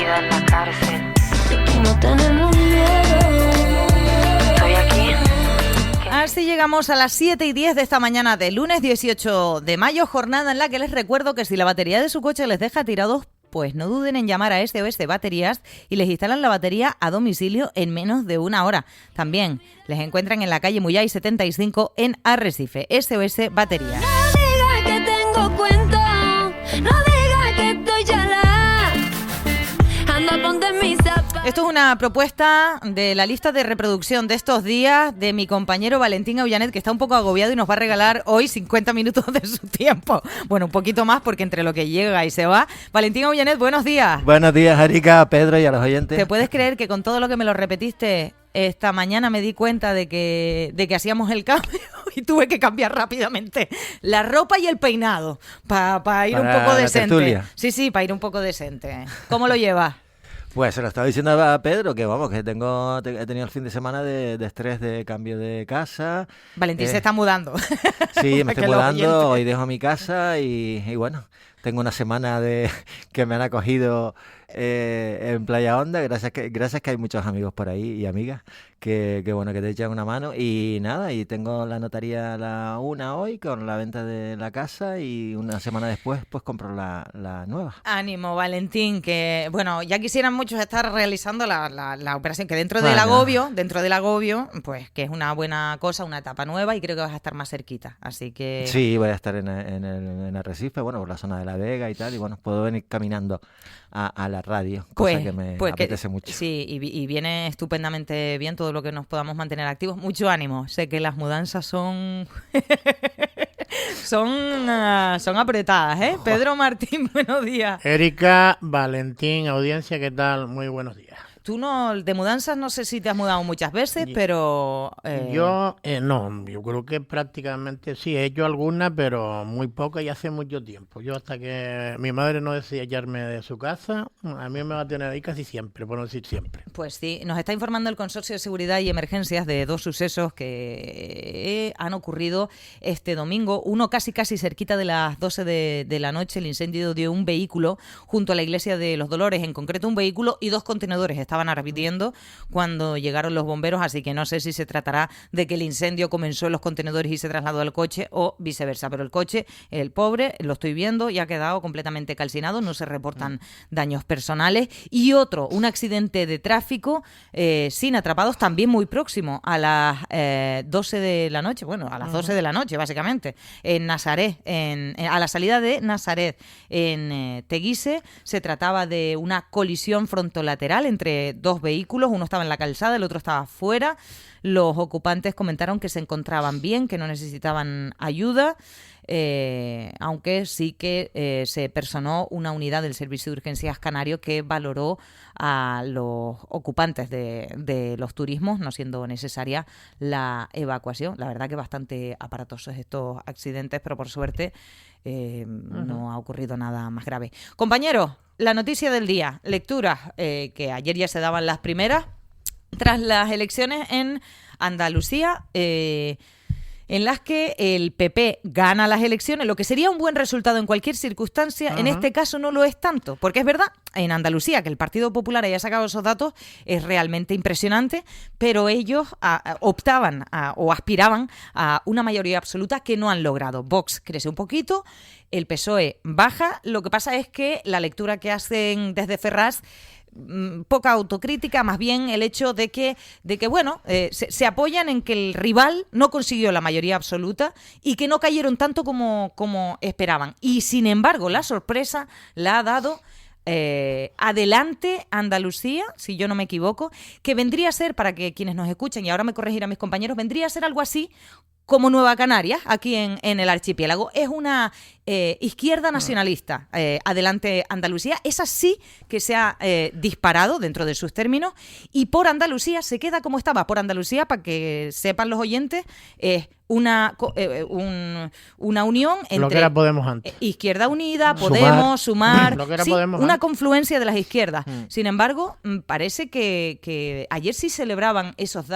vida en la cárcel. No tenemos miedo. Estoy aquí. Así llegamos a las 7:10 de esta mañana de lunes 18 de mayo, jornada en la que les recuerdo que si la batería de su coche les deja tirados, pues no duden en llamar a SOS Baterías y les instalan la batería a domicilio en menos de una hora. También les encuentran en la calle Muyay 75 en Arrecife. SOS Baterías. No digas que tengo cuento, no digas que estoy chalada. Anda, ponte mis zapatos. Esto es una propuesta de la lista de reproducción de estos días de mi compañero Valentín Aullanet, que está un poco agobiado y nos va a regalar hoy 50 minutos de su tiempo. Bueno, un poquito más porque entre lo que llega y se va. Valentín Aullanet, buenos días. Buenos días, Erika, Pedro y a los oyentes. ¿Te puedes creer que con todo lo que me lo repetiste, esta mañana me di cuenta de que hacíamos el cambio y tuve que cambiar rápidamente la ropa y el peinado para ir un poco decente? Tertulia. Sí, para ir un poco decente. ¿Cómo lo llevas? Pues se lo estaba diciendo a Pedro que vamos, que he tenido el fin de semana de estrés de cambio de casa. Valentín se está mudando. Sí, me estoy Que los mudando, oyentes- hoy dejo mi casa y bueno, tengo una semana que me han acogido en Playa Honda, gracias que hay muchos amigos por ahí y amigas que bueno, que te echan una mano y nada, y tengo la notaría a la 1 hoy con la venta de la casa y una semana después pues compro la nueva. Ánimo, Valentín, que bueno, ya quisieran muchos estar realizando la operación, que dentro Bueno. del agobio, pues que es una buena cosa, una etapa nueva y creo que vas a estar más cerquita, así que... Sí, voy a estar en Arrecife, bueno, por la zona de La Vega y tal, y bueno, puedo venir caminando a la radio, cosa que me apetece mucho. Sí, y viene estupendamente bien todo lo que nos podamos mantener activos. Mucho ánimo, sé que las mudanzas son... son apretadas, ¿eh? Pedro Martín, buenos días. Erika, Valentín, audiencia, ¿qué tal? Muy buenos días. Tú no, de mudanzas no sé si te has mudado muchas veces, pero... Yo creo que prácticamente sí, he hecho algunas, pero muy pocas y hace mucho tiempo. Yo hasta que mi madre no decía echarme de su casa, a mí me va a tener ahí casi siempre, por no decir siempre. Pues sí, nos está informando el Consorcio de Seguridad y Emergencias de dos sucesos que han ocurrido este domingo. Uno casi cerquita de las 12 de la noche, el incendio de un vehículo junto a la Iglesia de los Dolores, en concreto un vehículo y dos contenedores estaban ardiendo cuando llegaron los bomberos, así que no sé si se tratará de que el incendio comenzó en los contenedores y se trasladó al coche o viceversa, pero el coche, el pobre, lo estoy viendo y ha quedado completamente calcinado, no se reportan daños personales. Y otro, un accidente de tráfico sin atrapados, también muy próximo a las 12 de la noche, bueno, a las 12 de la noche básicamente, en Nazaret, a la salida de Nazaret en Teguise. Se trataba de una colisión frontolateral entre dos vehículos, uno estaba en la calzada, el otro estaba fuera. Los ocupantes comentaron que se encontraban bien, que no necesitaban ayuda, aunque sí que se personó una unidad del Servicio de Urgencias Canario que valoró a los ocupantes de los turismos, no siendo necesaria la evacuación. La verdad que bastante aparatosos estos accidentes, pero por suerte no ha ocurrido nada más grave. Compañeros, la noticia del día, lecturas, que ayer ya se daban las primeras, tras las elecciones en Andalucía, en las que el PP gana las elecciones, lo que sería un buen resultado en cualquier circunstancia, en este caso no lo es tanto, porque es verdad, en Andalucía, que el Partido Popular haya sacado esos datos, es realmente impresionante, pero ellos optaban o aspiraban a una mayoría absoluta que no han logrado. Vox crece un poquito, el PSOE baja, lo que pasa es que la lectura que hacen desde Ferraz, poca autocrítica, más bien el hecho de que bueno, se apoyan en que el rival no consiguió la mayoría absoluta y que no cayeron tanto como esperaban. Y sin embargo, la sorpresa la ha dado Adelante Andalucía, si yo no me equivoco, que vendría a ser, para que quienes nos escuchen, y ahora me corregirán mis compañeros, vendría a ser algo así como Nueva Canarias, aquí en el archipiélago. Es una izquierda nacionalista, Adelante Andalucía. Esa sí que se ha disparado dentro de sus términos, y por Andalucía se queda como estaba. Por Andalucía, para que sepan los oyentes, es una unión entre lo que era Podemos antes. Izquierda Unida, Podemos, Sumar, Lo que era sí, Podemos una antes. confluencia de las izquierdas. Sin embargo, parece que ayer sí celebraban esos,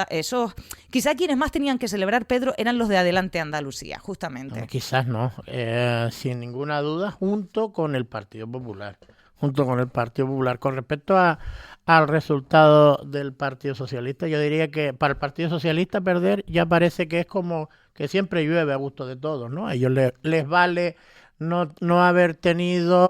quizá quienes más tenían que celebrar, Pedro, eran los de Adelante Andalucía, justamente. No, quizás no, sin ninguna duda, junto con el Partido Popular. junto con el Partido Popular. Con respecto al resultado del Partido Socialista, yo diría que para el Partido Socialista perder ya parece que es como que siempre llueve a gusto de todos, ¿no? A ellos les vale no haber tenido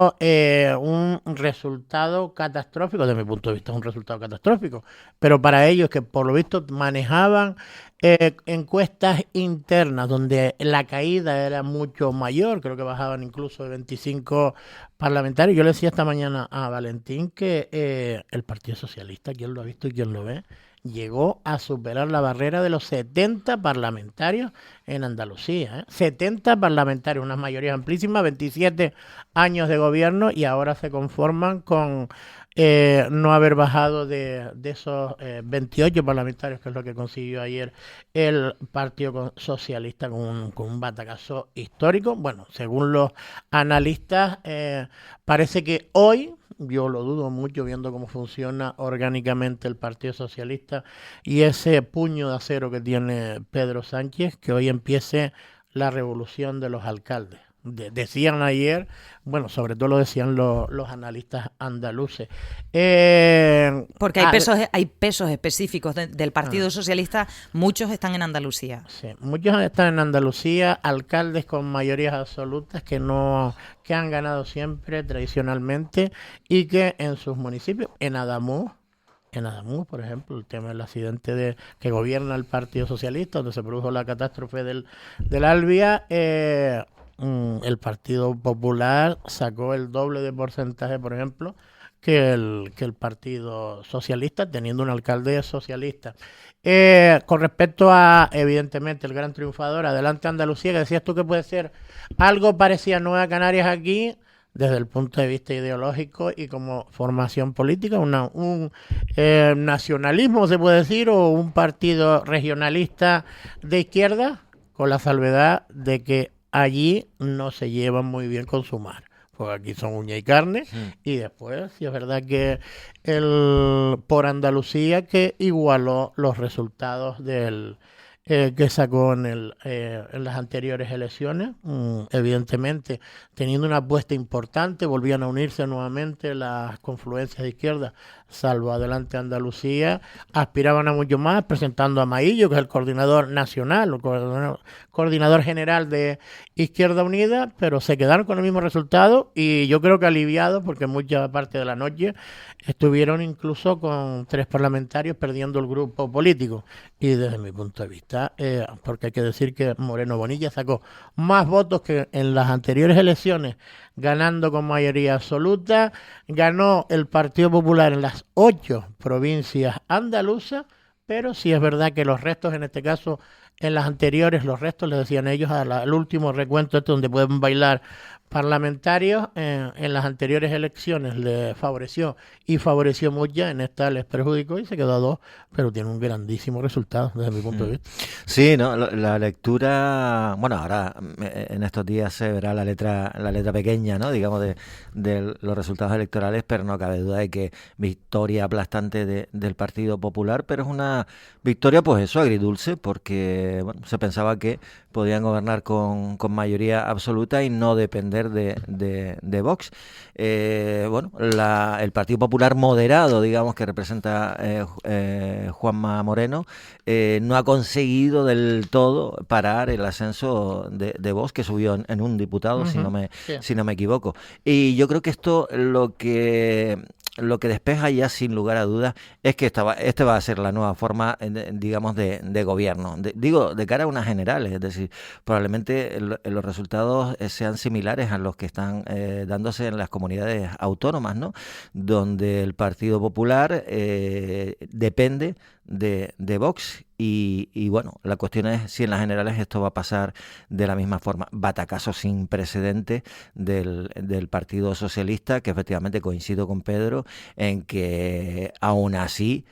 un resultado catastrófico. Desde mi punto de vista es un resultado catastrófico, pero para ellos, que por lo visto manejaban encuestas internas donde la caída era mucho mayor, creo que bajaban incluso de 25 parlamentarios. Yo le decía esta mañana a Valentín que el Partido Socialista, quien lo ha visto y quien lo ve, llegó a superar la barrera de los 70 parlamentarios en Andalucía. 70 parlamentarios, unas mayorías amplísimas, 27 años de gobierno, y ahora se conforman con no haber bajado de esos 28 parlamentarios, que es lo que consiguió ayer el Partido Socialista con un batacazo histórico. Bueno, según los analistas, parece que hoy, yo lo dudo mucho viendo cómo funciona orgánicamente el Partido Socialista y ese puño de acero que tiene Pedro Sánchez, que hoy empiece la revolución de los alcaldes. Decían ayer, bueno, sobre todo lo decían los analistas andaluces. Porque hay pesos específicos del Partido Socialista, muchos están en Andalucía. Sí, muchos están en Andalucía, alcaldes con mayorías absolutas que han ganado siempre tradicionalmente y que en sus municipios, en Adamuz, por ejemplo, el tema del accidente que gobierna el Partido Socialista, donde se produjo la catástrofe del Albia, el Partido Popular sacó el doble de porcentaje, por ejemplo, que el Partido Socialista, teniendo un alcalde socialista. Con respecto a, evidentemente, el gran triunfador, Adelante Andalucía, que decías tú que puede ser algo parecido a Nueva Canarias aquí, desde el punto de vista ideológico y como formación política, un nacionalismo, se puede decir, o un partido regionalista de izquierda, con la salvedad de que allí no se llevan muy bien con Sumar, porque aquí son uña y carne, y después, sí es verdad que por Andalucía, que igualó los resultados que sacó en las anteriores elecciones, evidentemente teniendo una apuesta importante, volvían a unirse nuevamente las confluencias de izquierda, salvo Adelante Andalucía, aspiraban a mucho más, presentando a Maillo, que es el coordinador nacional, el coordinador general de Izquierda Unida, pero se quedaron con el mismo resultado, y yo creo que aliviados, porque mucha parte de la noche estuvieron incluso con 3 parlamentarios perdiendo el grupo político. Y desde mi punto de vista, porque hay que decir que Moreno Bonilla sacó más votos que en las anteriores elecciones, ganando con mayoría absoluta, ganó el Partido Popular en las 8 provincias andaluzas, pero sí es verdad que los restos, en este caso, en las anteriores, los restos, les decían ellos, al último recuento donde pueden bailar parlamentarios, en las anteriores elecciones le favoreció mucho, en esta les perjudicó y se quedó a 2, pero tiene un grandísimo resultado desde mi punto de vista. Sí, ¿no? La lectura, bueno, ahora en estos días se verá la letra pequeña, ¿no? Digamos, de los resultados electorales, pero no cabe duda de que victoria aplastante del Partido Popular, pero es una victoria, pues eso, agridulce, porque bueno, se pensaba que podían gobernar con mayoría absoluta y no depender de Vox. Bueno, el Partido Popular moderado, digamos, que representa Juanma Moreno, no ha conseguido del todo parar el ascenso de Vox, que subió en un diputado, si no me equivoco. Y yo creo que esto lo que despeja ya sin lugar a dudas es que este va a ser la nueva forma, digamos, de gobierno. Digo, de cara a unas generales, es decir, probablemente los resultados sean similares a los que están dándose en las comunidades autónomas, ¿no? Donde el Partido Popular depende de Vox y bueno, la cuestión es si en las generales esto va a pasar de la misma forma. Batacazo sin precedente del Partido Socialista, que efectivamente coincido con Pedro en que aún así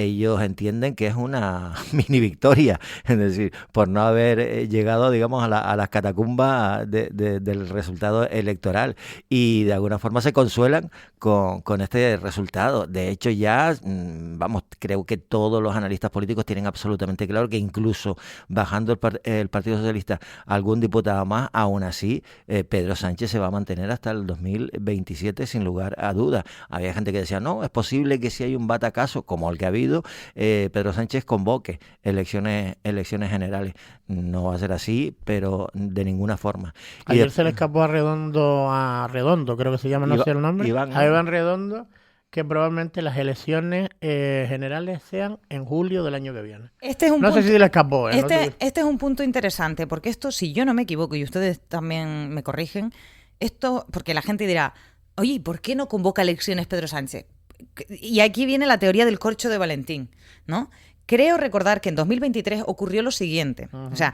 ellos entienden que es una mini victoria, es decir, por no haber llegado, digamos, a las catacumbas del resultado electoral, y de alguna forma se consuelan con este resultado. De hecho, ya, vamos, creo que todos los analistas políticos tienen absolutamente claro que incluso bajando el Partido Socialista algún diputado más, aún así Pedro Sánchez se va a mantener hasta el 2027 sin lugar a dudas. Había gente que decía, no, es posible que si hay un batacazo como el que ha habido, Pedro Sánchez convoque elecciones generales. No va a ser así, pero de ninguna forma. Ayer se le escapó a Redondo, creo que se llama, no sé el nombre, a Iván Redondo, que probablemente las elecciones generales sean en julio del año que viene. No sé si le escapó. Este es un punto interesante, porque esto, si yo no me equivoco, y ustedes también me corrigen, esto, porque la gente dirá, oye, ¿por qué no convoca elecciones Pedro Sánchez? Y aquí viene la teoría del corcho de Valentín, ¿no? Creo recordar que en 2023 ocurrió lo siguiente. O sea,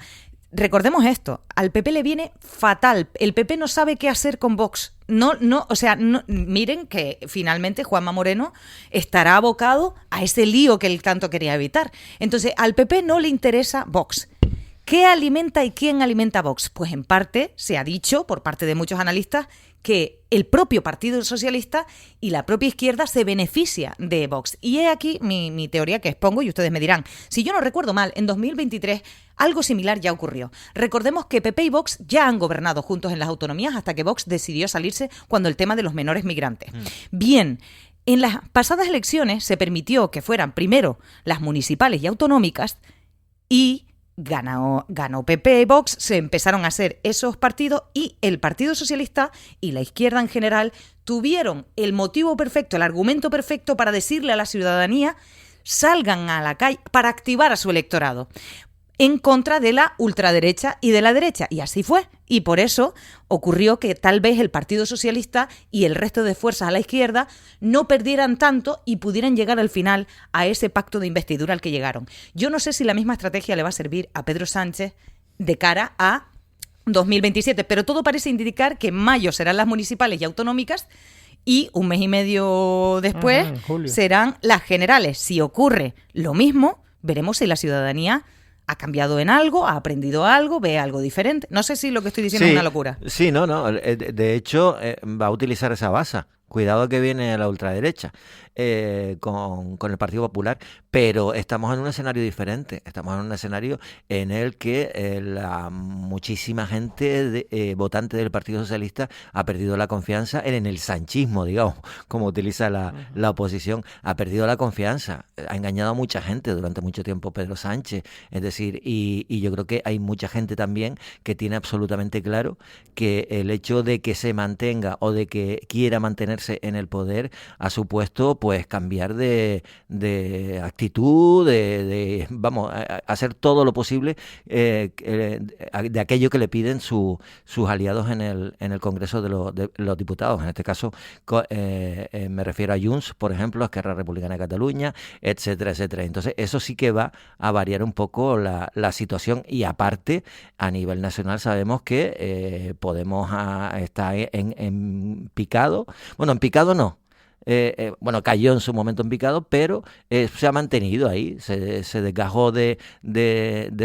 recordemos esto, al PP le viene fatal. El PP no sabe qué hacer con Vox. Miren que finalmente Juanma Moreno estará abocado a ese lío que él tanto quería evitar. Entonces, al PP no le interesa Vox. ¿Qué alimenta y quién alimenta a Vox? Pues en parte se ha dicho por parte de muchos analistas que el propio Partido Socialista y la propia izquierda se beneficia de Vox. Y he aquí mi teoría que expongo y ustedes me dirán, si yo no recuerdo mal, en 2023 algo similar ya ocurrió. Recordemos que PP y Vox ya han gobernado juntos en las autonomías hasta que Vox decidió salirse cuando el tema de los menores migrantes. Bien, en las pasadas elecciones se permitió que fueran primero las municipales y autonómicas y ganó PP y Vox, se empezaron a hacer esos partidos y el Partido Socialista y la izquierda en general tuvieron el motivo perfecto, el argumento perfecto para decirle a la ciudadanía salgan a la calle para activar a su electorado en contra de la ultraderecha y de la derecha. Y así fue. Y por eso ocurrió que tal vez el Partido Socialista y el resto de fuerzas a la izquierda no perdieran tanto y pudieran llegar al final a ese pacto de investidura al que llegaron. Yo no sé si la misma estrategia le va a servir a Pedro Sánchez de cara a 2027, pero todo parece indicar que en mayo serán las municipales y autonómicas y un mes y medio después serán las generales. Si ocurre lo mismo, veremos si la ciudadanía ha cambiado en algo, ha aprendido algo, ve algo diferente. No sé si lo que estoy diciendo es una locura. Sí, no. De hecho, va a utilizar esa base. Cuidado que viene la ultraderecha con el Partido Popular, pero estamos en un escenario diferente. Estamos en un escenario en el que la muchísima gente votante del Partido Socialista ha perdido la confianza en el sanchismo, digamos, como utiliza la oposición. Ha perdido la confianza. Ha engañado a mucha gente durante mucho tiempo Pedro Sánchez. Es decir, y yo creo que hay mucha gente también que tiene absolutamente claro que el hecho de que se mantenga o de que quiera mantenerse en el poder ha supuesto pues cambiar de actitud, vamos, a hacer todo lo posible de aquello que le piden sus aliados en el Congreso de los Diputados. En este caso me refiero a Junts, por ejemplo, a Esquerra Republicana de Cataluña, etcétera, etcétera. Entonces eso sí que va a variar un poco la situación, y aparte a nivel nacional sabemos que Podemos está en picado. Bueno, en picado no. Cayó en su momento en picado, pero se ha mantenido ahí, se desgajó de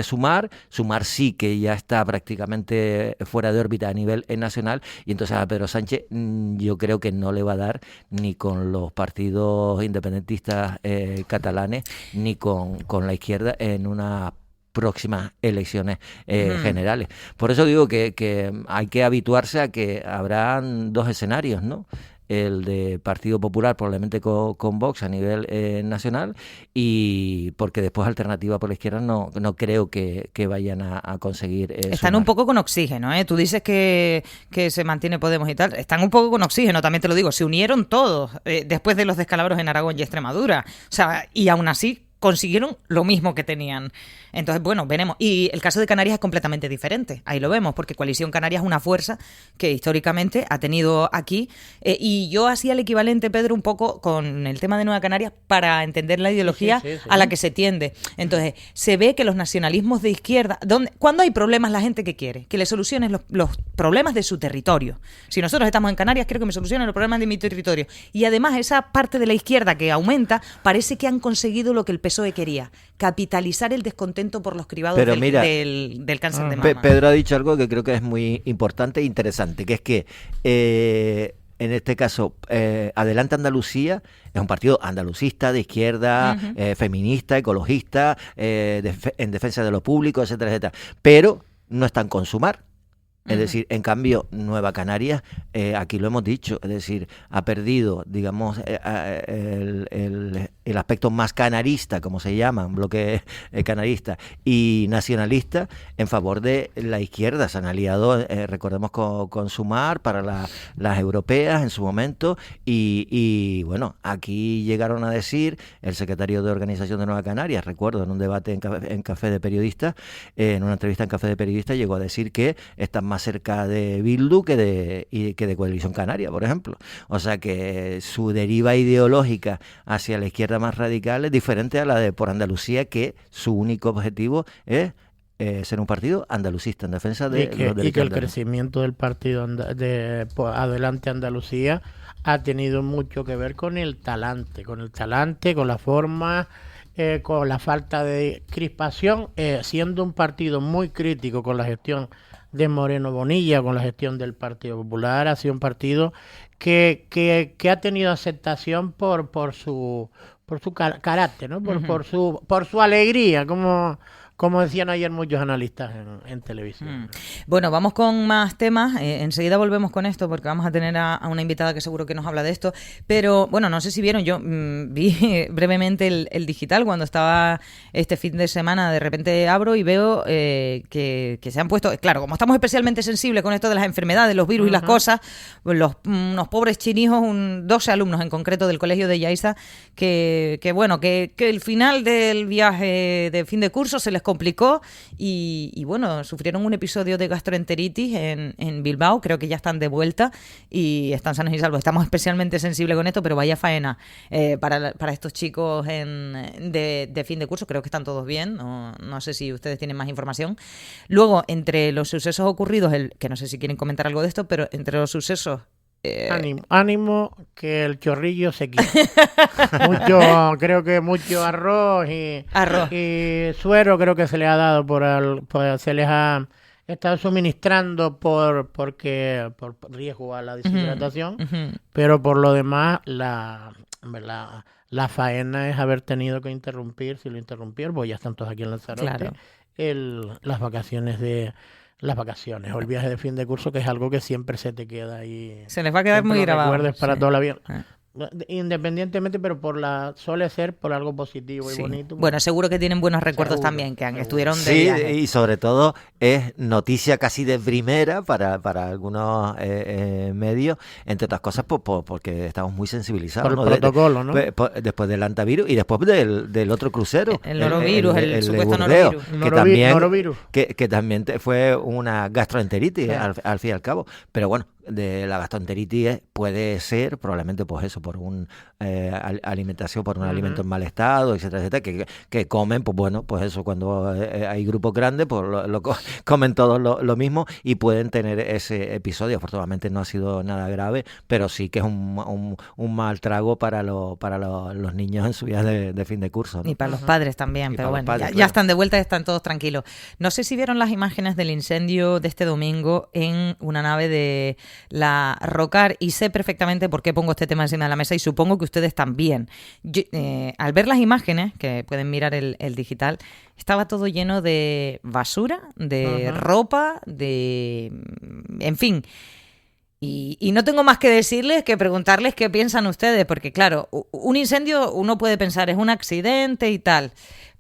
Sumar. Sumar sí que ya está prácticamente fuera de órbita a nivel nacional, y entonces a Pedro Sánchez yo creo que no le va a dar ni con los partidos independentistas catalanes ni con la izquierda en una próximas elecciones generales. Por eso digo que hay que habituarse a que habrán dos escenarios, ¿no? El de Partido Popular probablemente con Vox a nivel nacional, y porque después alternativa por la izquierda no creo que vayan a conseguir están un poco con oxígeno, ¿eh? Tú dices que se mantiene Podemos y tal, están un poco con oxígeno, también te lo digo, se unieron todos después de los descalabros en Aragón y Extremadura, o sea, y aún así consiguieron lo mismo que tenían. Entonces, bueno, veremos. Y el caso de Canarias es completamente diferente. Ahí lo vemos, porque Coalición Canaria es una fuerza que históricamente ha tenido aquí. Y yo hacía el equivalente, Pedro, un poco con el tema de Nueva Canarias para entender la ideología Sí. a la que se tiende. Entonces, se ve que los nacionalismos de izquierda, cuando hay problemas, la gente que quiere que le solucionen los problemas de su territorio. Si nosotros estamos en Canarias, quiero que me solucionen los problemas de mi territorio. Y además, esa parte de la izquierda que aumenta, parece que han conseguido lo que el PSOE quería: capitalizar el descontento por los cribados Pero mira, del cáncer de mama. Pedro ha dicho algo que creo que es muy importante e interesante, que es que en este caso, Adelante Andalucía es un partido andalucista, de izquierda, feminista, ecologista, en defensa de lo público, etcétera, etcétera. Pero no están con Sumar. Es decir, en cambio, Nueva Canarias, aquí lo hemos dicho, es decir, ha perdido, digamos, el aspecto más canarista, como se llama, un bloque canarista y nacionalista, en favor de la izquierda. Se han aliado, recordemos, con Sumar para las europeas en su momento y bueno, aquí llegaron a decir el secretario de Organización de Nueva Canarias, recuerdo, en un debate en Café de Periodistas, en una entrevista en Café de Periodistas, llegó a decir que están más cerca de Bildu que de Coalición Canaria, por ejemplo. O sea que su deriva ideológica hacia la izquierda más radical es diferente a la de por Andalucía, que su único objetivo es ser un partido andalucista en defensa de los derechos y que el andaluz. crecimiento del partido Adelante Andalucía ha tenido mucho que ver con el talante, con la forma, con la falta de crispación, siendo un partido muy crítico con la gestión de Moreno Bonilla, con la gestión del Partido Popular. Ha sido un partido que ha tenido aceptación por su carácter, ¿no? Por su alegría, como decían ayer muchos analistas en televisión. Bueno, vamos con más temas. Enseguida volvemos con esto porque vamos a tener a una invitada que seguro que nos habla de esto. Pero bueno, no sé si vieron, yo vi brevemente el digital cuando estaba este fin de semana. De repente abro y veo que se han puesto, claro, como estamos especialmente sensibles con esto de las enfermedades, los virus y las cosas, unos pobres chinijos, 12 alumnos en concreto del colegio de Yaiza, que el final del viaje de fin de curso se les complicó y bueno, sufrieron un episodio de gastroenteritis en Bilbao. Creo que ya están de vuelta y están sanos y salvos. Estamos especialmente sensibles con esto, pero vaya faena para estos chicos de fin de curso. Creo que están todos bien. No sé si ustedes tienen más información. Luego, entre los sucesos ocurridos, que no sé si quieren comentar algo de esto, pero entre los sucesos... Ánimo, que el chorrillo se quita. Creo que mucho arroz y suero creo que se les ha dado se les ha estado suministrando por riesgo a la deshidratación, pero por lo demás la faena es haber tenido que interrumpir, si lo interrumpieron, pues ya están todos aquí en Lanzarote, claro. las vacaciones o el viaje de fin de curso, que es algo que siempre se te queda ahí. Se les va a quedar muy grabado. Recuerdes para toda la vida. Independientemente, pero suele ser por algo positivo y bonito. Bueno, seguro que tienen buenos recuerdos también, que estuvieron de viaje. Y sobre todo es noticia casi de primera para algunos medios, entre otras cosas porque estamos muy sensibilizados. Por el protocolo, ¿no? Después del antivirus y después del otro crucero. El norovirus, el supuesto Burdeos, norovirus. Que también fue una gastroenteritis al fin y al cabo. Pero bueno, de la gastroenteritis puede ser probablemente pues eso, por un alimentación, por un alimento en mal estado, etcétera, etcétera, que comen, pues bueno, pues eso, cuando hay grupos grandes, pues comen todos lo mismo y pueden tener ese episodio. Afortunadamente no ha sido nada grave, pero sí que es un mal trago para los niños en su viaje de fin de curso, ¿no? Y para los padres también, pero bueno, ya están de vuelta y están todos tranquilos. No sé si vieron las imágenes del incendio de este domingo en una nave de la Rocar, y sé perfectamente por qué pongo este tema encima de la mesa y supongo que ustedes también. Al ver las imágenes, que pueden mirar el digital, estaba todo lleno de basura, de ropa, en fin. Y no tengo más que decirles que preguntarles qué piensan ustedes, porque claro, un incendio uno puede pensar es un accidente y tal,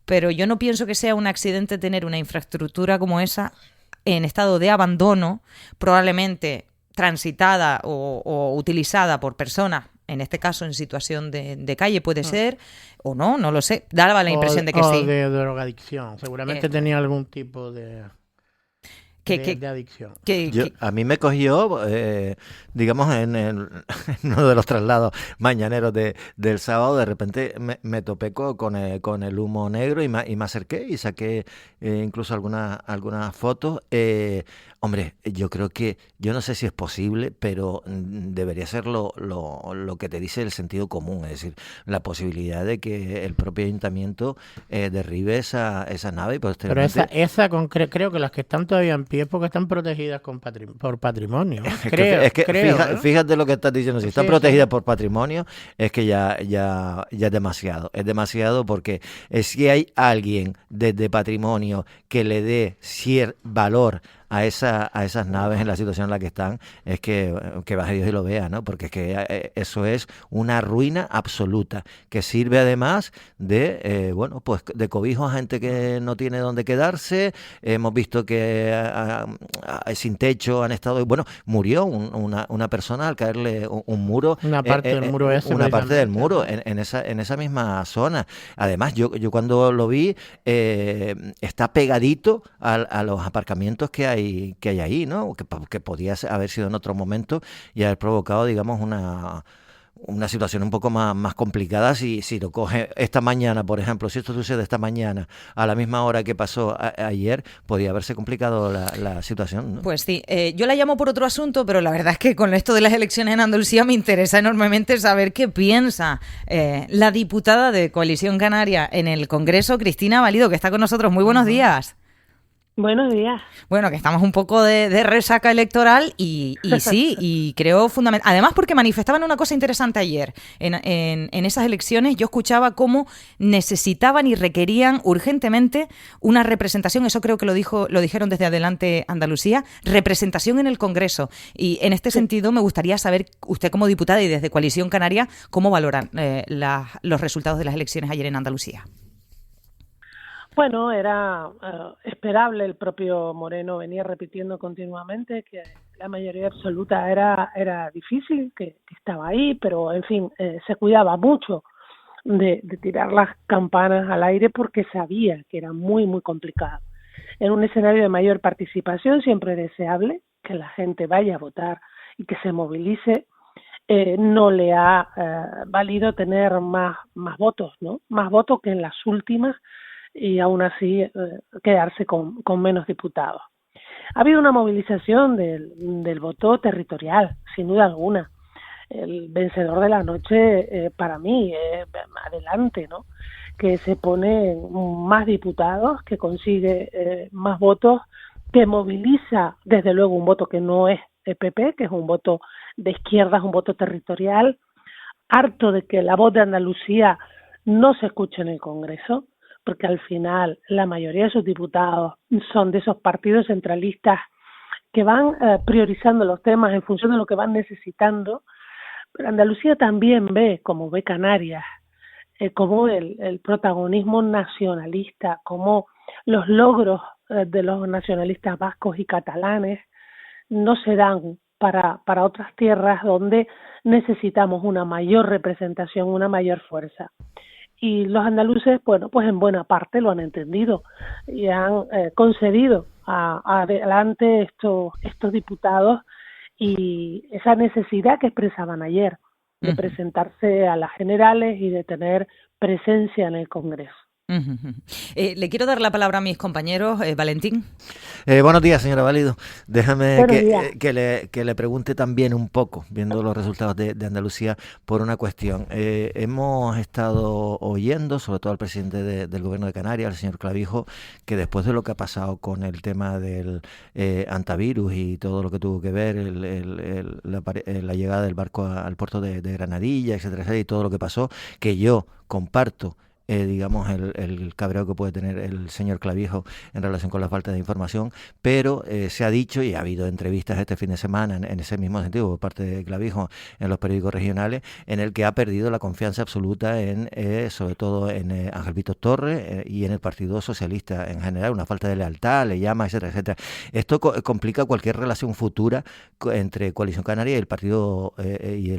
pero yo no pienso que sea un accidente tener una infraestructura como esa en estado de abandono, probablemente transitada o utilizada por personas en este caso en situación de calle, puede ser, o no lo sé. Daba la impresión de que o sí. de drogadicción. Seguramente tenía algún tipo de adicción. A mí me cogió, digamos, en uno de los traslados mañaneros del sábado, de repente me topé con el humo negro y me acerqué y saqué incluso algunas fotos. Hombre, yo creo que, yo no sé si es posible, pero debería ser lo que te dice el sentido común, es decir, la posibilidad de que el propio ayuntamiento derribe esa nave y posteriormente... Pero creo que las que están todavía en pie es porque están protegidas por patrimonio. Fíjate lo que estás diciendo, si están Sí, protegidas sí. por patrimonio, es que ya es demasiado. Es demasiado porque si hay alguien desde patrimonio que le dé cierto valor a esas naves en la situación en la que están, es que baje Dios y lo vea, ¿no? Porque es que eso es una ruina absoluta, que sirve además de, pues de cobijo a gente que no tiene dónde quedarse. Hemos visto que sin techo han estado, murió una persona al caerle un muro. Una parte del muro ese. Una parte del precisamente. muro en esa misma zona. Además, yo cuando lo vi, está pegadito a los aparcamientos que hay ahí, ¿no? Que podía haber sido en otro momento y haber provocado, digamos, una situación un poco más complicada si lo coge esta mañana, por ejemplo. Si esto sucede esta mañana a la misma hora que pasó ayer, podía haberse complicado la situación, ¿no? Pues sí, yo la llamo por otro asunto, pero la verdad es que con esto de las elecciones en Andalucía me interesa enormemente saber qué piensa la diputada de Coalición Canaria en el Congreso, Cristina Valido, que está con nosotros. Muy buenos días. Buenos días. Bueno, que estamos un poco de resaca electoral y sí, y creo fundamental. Además, porque manifestaban una cosa interesante ayer. En esas elecciones yo escuchaba cómo necesitaban y requerían urgentemente una representación, eso creo que lo dijeron desde Adelante Andalucía, representación en el Congreso. Y en este sentido me gustaría saber, usted como diputada y desde Coalición Canaria, cómo valoran los resultados de las elecciones ayer en Andalucía. Bueno, era esperable. El propio Moreno venía repitiendo continuamente que la mayoría absoluta era difícil, que estaba ahí, pero en fin, se cuidaba mucho de tirar las campanas al aire porque sabía que era muy, muy complicado. En un escenario de mayor participación siempre es deseable que la gente vaya a votar y que se movilice. No le ha valido tener más votos, ¿no? Más votos que en las últimas, y aún así quedarse con menos diputados. Ha habido una movilización del voto territorial, sin duda alguna. El vencedor de la noche, para mí, Adelante, ¿no? Que se pone más diputados, que consigue más votos, que moviliza, desde luego, un voto que no es PP, que es un voto de izquierdas, un voto territorial, harto de que la voz de Andalucía no se escuche en el Congreso, porque al final la mayoría de sus diputados son de esos partidos centralistas que van priorizando los temas en función de lo que van necesitando. Pero Andalucía también ve, como ve Canarias, como el protagonismo nacionalista, como los logros de los nacionalistas vascos y catalanes no se dan para otras tierras donde necesitamos una mayor representación, una mayor fuerza. Y los andaluces, bueno, pues en buena parte lo han entendido y han concedido adelante estos diputados y esa necesidad que expresaban ayer de presentarse a las generales y de tener presencia en el Congreso. Le quiero dar la palabra a mis compañeros. Valentín. Buenos días, señora Valido. Déjame que le pregunte también un poco, viendo los resultados de Andalucía, por una cuestión. Hemos estado oyendo, sobre todo al presidente del Gobierno de Canarias, al señor Clavijo, que después de lo que ha pasado con el tema del antivirus y todo lo que tuvo que ver, la llegada del barco al puerto de Granadilla, etcétera, etcétera, y todo lo que pasó, que yo comparto digamos, el cabreo que puede tener el señor Clavijo en relación con la falta de información, pero se ha dicho, y ha habido entrevistas este fin de semana en ese mismo sentido por parte de Clavijo en los periódicos regionales, en el que ha perdido la confianza absoluta sobre todo en Ángel Víctor Torres y en el Partido Socialista en general, una falta de lealtad, le llama, etcétera, etcétera. Esto complica cualquier relación futura entre Coalición Canaria y el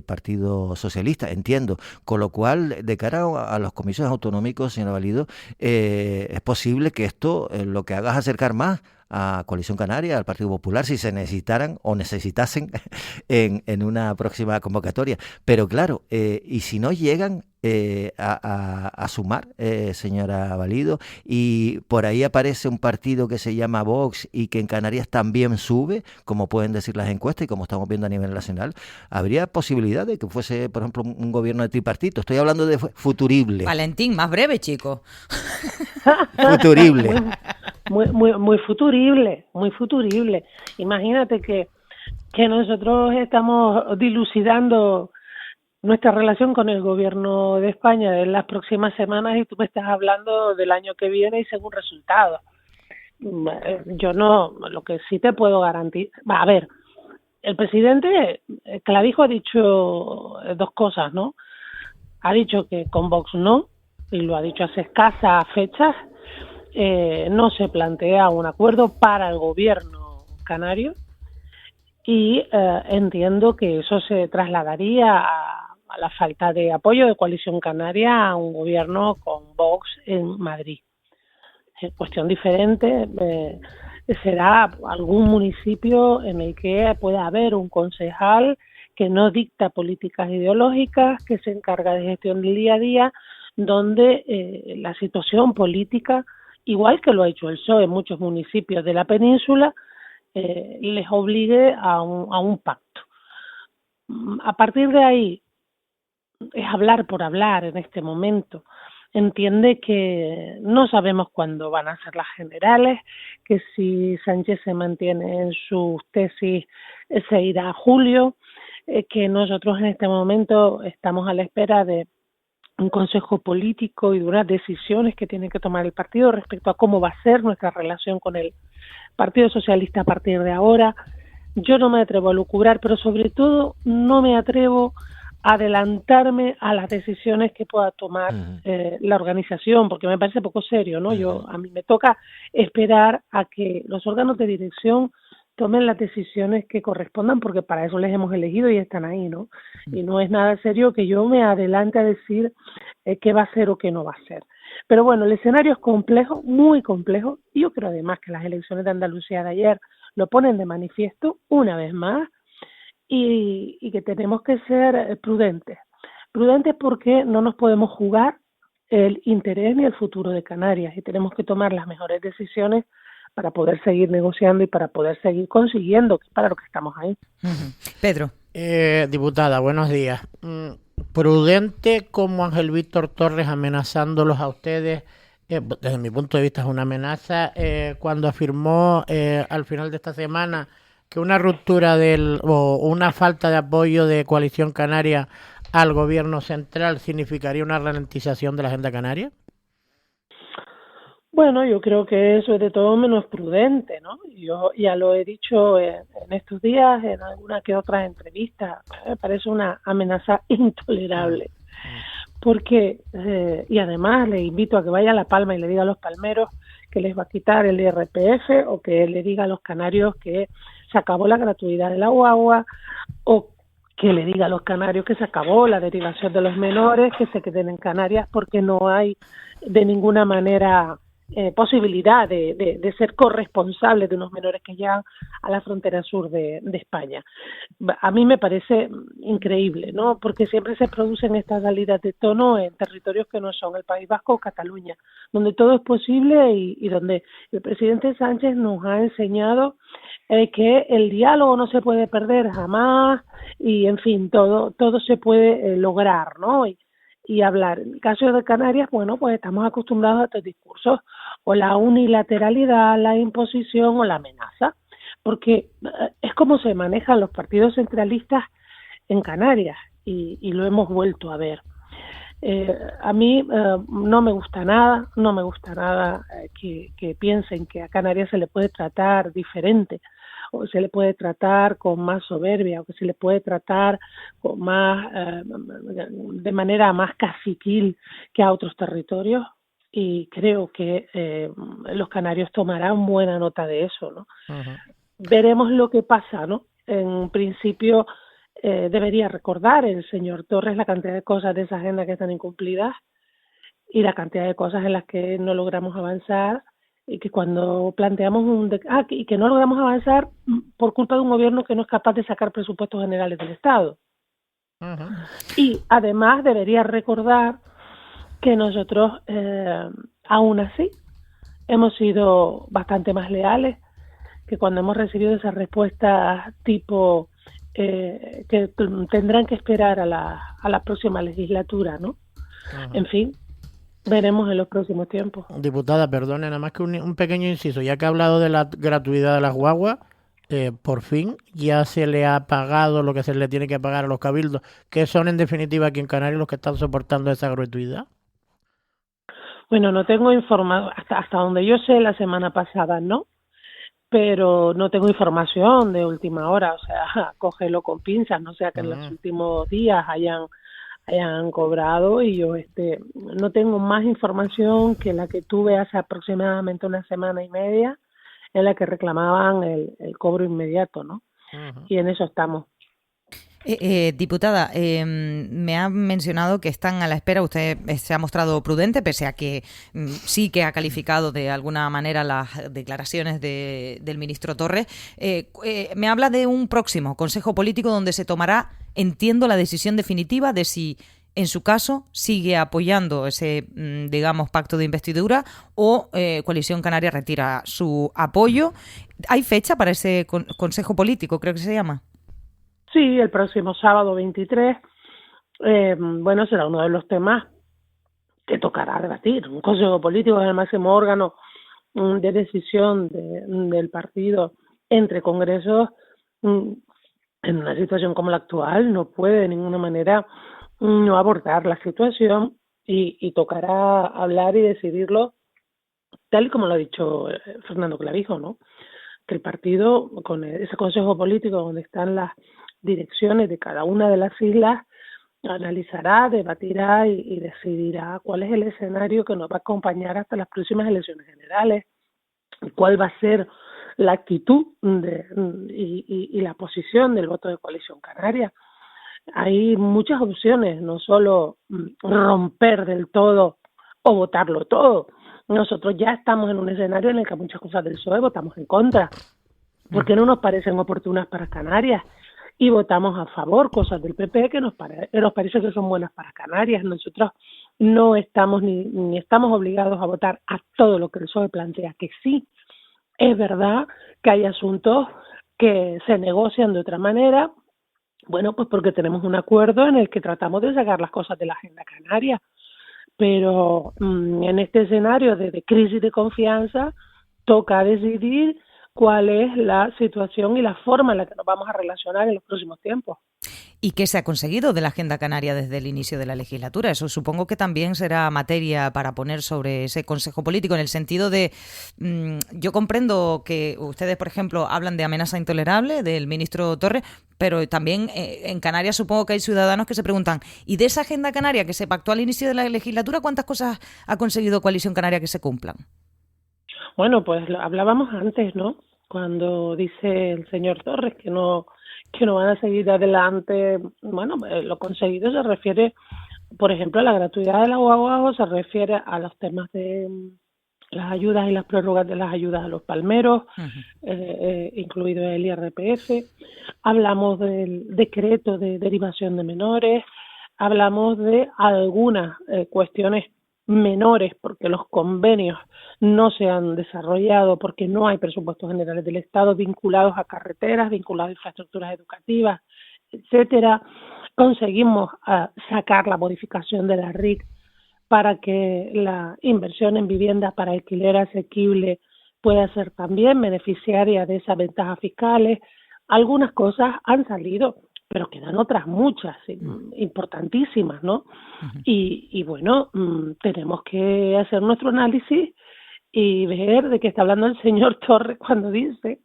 Partido Socialista, entiendo, con lo cual, de cara a los comicios autonómicos, señor Valido, es posible que esto lo que haga es acercar más a Coalición Canaria, al Partido Popular, si se necesitaran o necesitasen en una próxima convocatoria. Pero claro, y si no llegan a sumar, señora Valido, y por ahí aparece un partido que se llama Vox y que en Canarias también sube, como pueden decir las encuestas y como estamos viendo a nivel nacional, ¿habría posibilidad de que fuese, por ejemplo, un gobierno de tripartito? Estoy hablando de futurible. Valentín, más breve, chico. Futurible. Muy futurible. Imagínate que nosotros estamos dilucidando nuestra relación con el gobierno de España en las próximas semanas y tú me estás hablando del año que viene y según resultados. Yo no, lo que sí te puedo garantizar, a ver, el presidente Clavijo ha dicho dos cosas, ¿no? Ha dicho que con Vox no, y lo ha dicho hace escasas fechas, no se plantea un acuerdo para el gobierno canario y entiendo que eso se trasladaría a la falta de apoyo de Coalición Canaria a un gobierno con Vox en Madrid. Cuestión diferente será algún municipio en el que pueda haber un concejal que no dicta políticas ideológicas, que se encarga de gestión del día a día, donde la situación política, igual que lo ha hecho el PSOE en muchos municipios de la península, les obligue a un pacto. A partir de ahí, es hablar por hablar en este momento. Entiende que no sabemos cuándo van a ser las generales, que si Sánchez se mantiene en sus tesis se irá a julio, que nosotros en este momento estamos a la espera de un consejo político y de unas decisiones que tiene que tomar el partido respecto a cómo va a ser nuestra relación con el Partido Socialista a partir de ahora. Yo no me atrevo a lucubrar, pero sobre todo no me atrevo a adelantarme a las decisiones que pueda tomar la organización, porque me parece poco serio, ¿no? A mí me toca esperar a que los órganos de dirección tomen las decisiones que correspondan, porque para eso les hemos elegido y están ahí, ¿no? Y no es nada serio que yo me adelante a decir qué va a ser o qué no va a ser. Pero bueno, el escenario es complejo, muy complejo, y yo creo además que las elecciones de Andalucía de ayer lo ponen de manifiesto una vez más, y que tenemos que ser prudentes. Prudentes porque no nos podemos jugar el interés ni el futuro de Canarias, y tenemos que tomar las mejores decisiones para poder seguir negociando y para poder seguir consiguiendo, que es para lo que estamos ahí. Pedro. Diputada, buenos días. Prudente como Ángel Víctor Torres amenazándolos a ustedes, desde mi punto de vista es una amenaza, cuando afirmó al final de esta semana que una ruptura o una falta de apoyo de Coalición Canaria al gobierno central significaría una ralentización de la agenda canaria. Bueno, yo creo que eso es de todo menos prudente, ¿no? Yo ya lo he dicho en estos días, en alguna que otra entrevista, me parece una amenaza intolerable. Porque, y además le invito a que vaya a La Palma y le diga a los palmeros que les va a quitar el IRPF, o que le diga a los canarios que se acabó la gratuidad de la guagua, o que le diga a los canarios que se acabó la derivación de los menores, que se queden en Canarias porque no hay de ninguna manera posibilidad de ser corresponsables de unos menores que llegan a la frontera sur de España. A mí me parece increíble, ¿no? Porque siempre se producen estas salidas de tono en territorios que no son el País Vasco o Cataluña, donde todo es posible y donde el presidente Sánchez nos ha enseñado que el diálogo no se puede perder jamás y, en fin, todo se puede lograr, ¿no? Y hablar. En el caso de Canarias, bueno, pues estamos acostumbrados a estos discursos, o la unilateralidad, la imposición o la amenaza, porque es como se manejan los partidos centralistas en Canarias y lo hemos vuelto a ver. A mí no me gusta nada, que piensen que a Canarias se le puede tratar diferente, o se le puede tratar con más soberbia, o que se le puede tratar con de manera más caciquil que a otros territorios. Y creo que los canarios tomarán buena nota de eso, ¿no? Ujú. Veremos lo que pasa, ¿no? En principio debería recordar el señor Torres la cantidad de cosas de esa agenda que están incumplidas y la cantidad de cosas en las que no logramos avanzar, y que cuando planteamos y que no logramos avanzar por culpa de un gobierno que no es capaz de sacar presupuestos generales del Estado. Ujú. Y además debería recordar que nosotros, aún así, hemos sido bastante más leales, que cuando hemos recibido esas respuestas tipo que tendrán que esperar a la próxima legislatura, ¿no? Ujú. En fin, veremos en los próximos tiempos. Diputada, perdone, nada más que un pequeño inciso. Ya que ha hablado de la gratuidad de las guaguas, por fin ya se le ha pagado lo que se le tiene que pagar a los cabildos, que son en definitiva aquí en Canarias los que están soportando esa gratuidad. Bueno, no tengo informado, hasta donde yo sé, la semana pasada no, pero no tengo información de última hora, o sea, cógelo con pinzas, no sea que en los últimos días hayan cobrado, y yo no tengo más información que la que tuve hace aproximadamente una semana y media, en la que reclamaban el cobro inmediato, ¿no? Ujú. Y en eso estamos. Diputada, me ha mencionado que están a la espera. Usted se ha mostrado prudente, pese a que sí que ha calificado de alguna manera las declaraciones del ministro Torres. Me habla de un próximo Consejo Político donde se tomará, entiendo, la decisión definitiva de si, en su caso, sigue apoyando ese, digamos, pacto de investidura o Coalición Canaria retira su apoyo. ¿Hay fecha para ese Consejo Político, creo que se llama? Sí, el próximo sábado 23, bueno, será uno de los temas que tocará debatir. Un consejo político es el máximo órgano de decisión del partido entre congresos. En una situación como la actual no puede de ninguna manera no abordar la situación, y tocará hablar y decidirlo tal y como lo ha dicho Fernando Clavijo, ¿no? Que el partido, con ese consejo político donde están las direcciones de cada una de las islas, analizará, debatirá y decidirá cuál es el escenario que nos va a acompañar hasta las próximas elecciones generales, cuál va a ser la actitud y la posición del voto de Coalición Canaria. Hay muchas opciones, no solo romper del todo o votarlo todo. Nosotros ya estamos en un escenario en el que muchas cosas del PSOE votamos en contra, porque no nos parecen oportunas para Canarias, y votamos a favor cosas del PP que nos parece que son buenas para Canarias. Nosotros no estamos ni estamos obligados a votar a todo lo que el PSOE plantea, que sí. Es verdad que hay asuntos que se negocian de otra manera, bueno, pues porque tenemos un acuerdo en el que tratamos de sacar las cosas de la agenda canaria, pero en este escenario de crisis de confianza toca decidir cuál es la situación y la forma en la que nos vamos a relacionar en los próximos tiempos. ¿Y qué se ha conseguido de la Agenda Canaria desde el inicio de la legislatura? Eso supongo que también será materia para poner sobre ese Consejo Político, en el sentido de, yo comprendo que ustedes, por ejemplo, hablan de amenaza intolerable del ministro Torres, pero también en Canarias supongo que hay ciudadanos que se preguntan, ¿y de esa Agenda Canaria que se pactó al inicio de la legislatura, cuántas cosas ha conseguido Coalición Canaria que se cumplan? Bueno, pues hablábamos antes, ¿no? Cuando dice el señor Torres que no van a seguir adelante. Bueno, lo conseguido se refiere, por ejemplo, a la gratuidad de la guagua, o se refiere a los temas de las ayudas y las prórrogas de las ayudas a los palmeros, incluido el IRPF. Hablamos del decreto de derivación de menores, hablamos de algunas cuestiones menores, porque los convenios no se han desarrollado, porque no hay presupuestos generales del Estado vinculados a carreteras, vinculados a infraestructuras educativas, etcétera. Conseguimos sacar la modificación de la RIC para que la inversión en viviendas para alquiler asequible pueda ser también beneficiaria de esas ventajas fiscales. Algunas cosas han salido, pero quedan otras muchas, importantísimas, ¿no? Y bueno, tenemos que hacer nuestro análisis y ver de qué está hablando el señor Torres cuando dice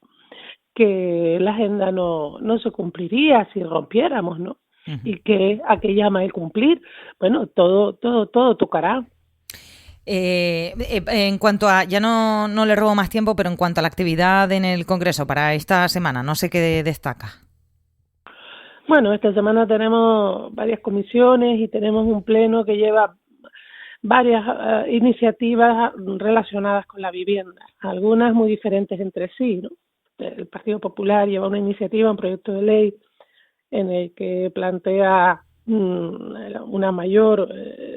que la agenda no se cumpliría si rompiéramos, ¿no? Y a qué llama el cumplir. Bueno, todo tocará. En cuanto a, ya no le robo más tiempo, pero en cuanto a la actividad en el Congreso para esta semana, no sé qué destaca. Bueno, esta semana tenemos varias comisiones y tenemos un pleno que lleva varias iniciativas relacionadas con la vivienda, algunas muy diferentes entre sí, ¿no? El Partido Popular lleva una iniciativa, un proyecto de ley en el que plantea una mayor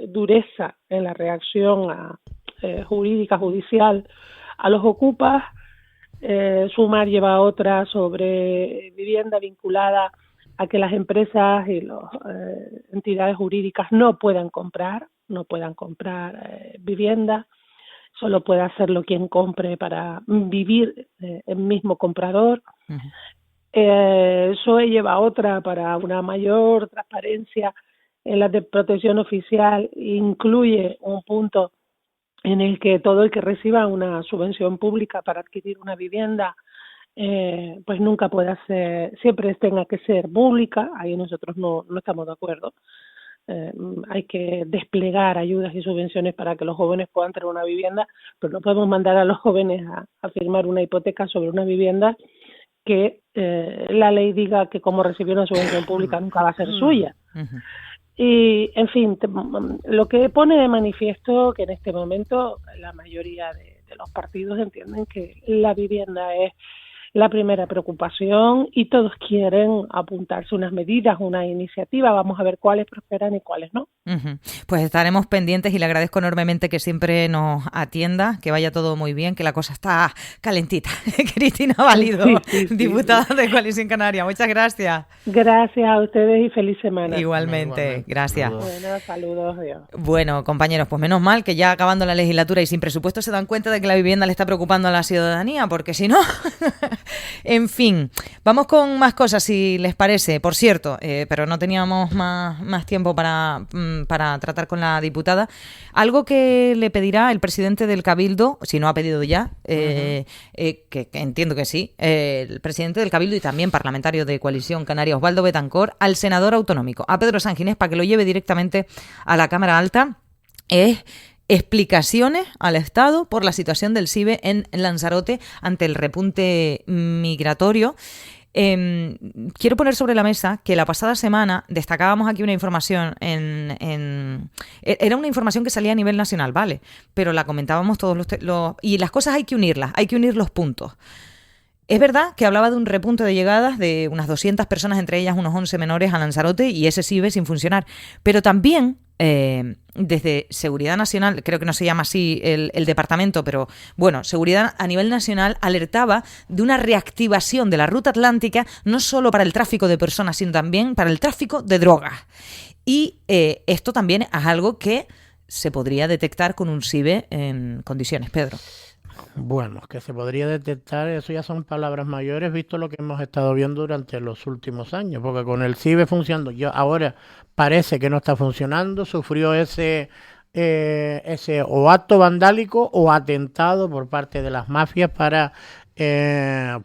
dureza en la reacción jurídica, judicial a los ocupas. Sumar lleva otra sobre vivienda vinculada a que las empresas y las entidades jurídicas no puedan comprar vivienda, solo puede hacerlo quien compre para vivir el mismo comprador. SOE lleva otra para una mayor transparencia en la de protección oficial, incluye un punto en el que todo el que reciba una subvención pública para adquirir una vivienda pues nunca pueda ser, siempre tenga que ser pública. Ahí nosotros no estamos de acuerdo. Hay que desplegar ayudas y subvenciones para que los jóvenes puedan tener una vivienda, pero no podemos mandar a los jóvenes a firmar una hipoteca sobre una vivienda que la ley diga que como recibió una subvención pública nunca va a ser suya. Y, en fin, lo que pone de manifiesto que en este momento la mayoría de los partidos entienden que la vivienda es la primera preocupación y todos quieren apuntarse unas medidas, una iniciativa. Vamos a ver cuáles prosperan y cuáles no. Pues estaremos pendientes y le agradezco enormemente que siempre nos atienda, que vaya todo muy bien, que la cosa está calentita. Cristina Valido, diputada de Coalición Canaria. Muchas gracias. Gracias a ustedes y feliz semana. Igualmente. Gracias. Bueno, saludos. Adiós. Bueno, compañeros, pues menos mal que ya acabando la legislatura y sin presupuesto se dan cuenta de que la vivienda le está preocupando a la ciudadanía, porque si no... En fin, vamos con más cosas si les parece. Por cierto, pero no teníamos más tiempo para tratar con la diputada. Algo que le pedirá el presidente del Cabildo, si no ha pedido ya, que entiendo que sí, el presidente del Cabildo y también parlamentario de Coalición Canaria, Osvaldo Betancor, al senador autonómico, a Pedro Sanginés, para que lo lleve directamente a la Cámara Alta, es explicaciones al Estado por la situación del CIBE en Lanzarote ante el repunte migratorio. Quiero poner sobre la mesa que la pasada semana destacábamos aquí una información era una información que salía a nivel nacional, ¿vale? Pero la comentábamos todos y las cosas hay que unirlas, hay que unir los puntos. Es verdad que hablaba de un repunte de llegadas de unas 200 personas, entre ellas unos 11 menores a Lanzarote, y ese CIBE sin funcionar. Pero también desde Seguridad Nacional, creo que no se llama así el departamento, pero bueno, Seguridad a nivel nacional alertaba de una reactivación de la ruta atlántica, no solo para el tráfico de personas, sino también para el tráfico de drogas. Y esto también es algo que se podría detectar con un CIBE en condiciones, Pedro. Bueno, que se podría detectar, eso ya son palabras mayores, visto lo que hemos estado viendo durante los últimos años, porque con el CIBE funcionando, ahora parece que no está funcionando, sufrió ese o acto vandálico o atentado por parte de las mafias para...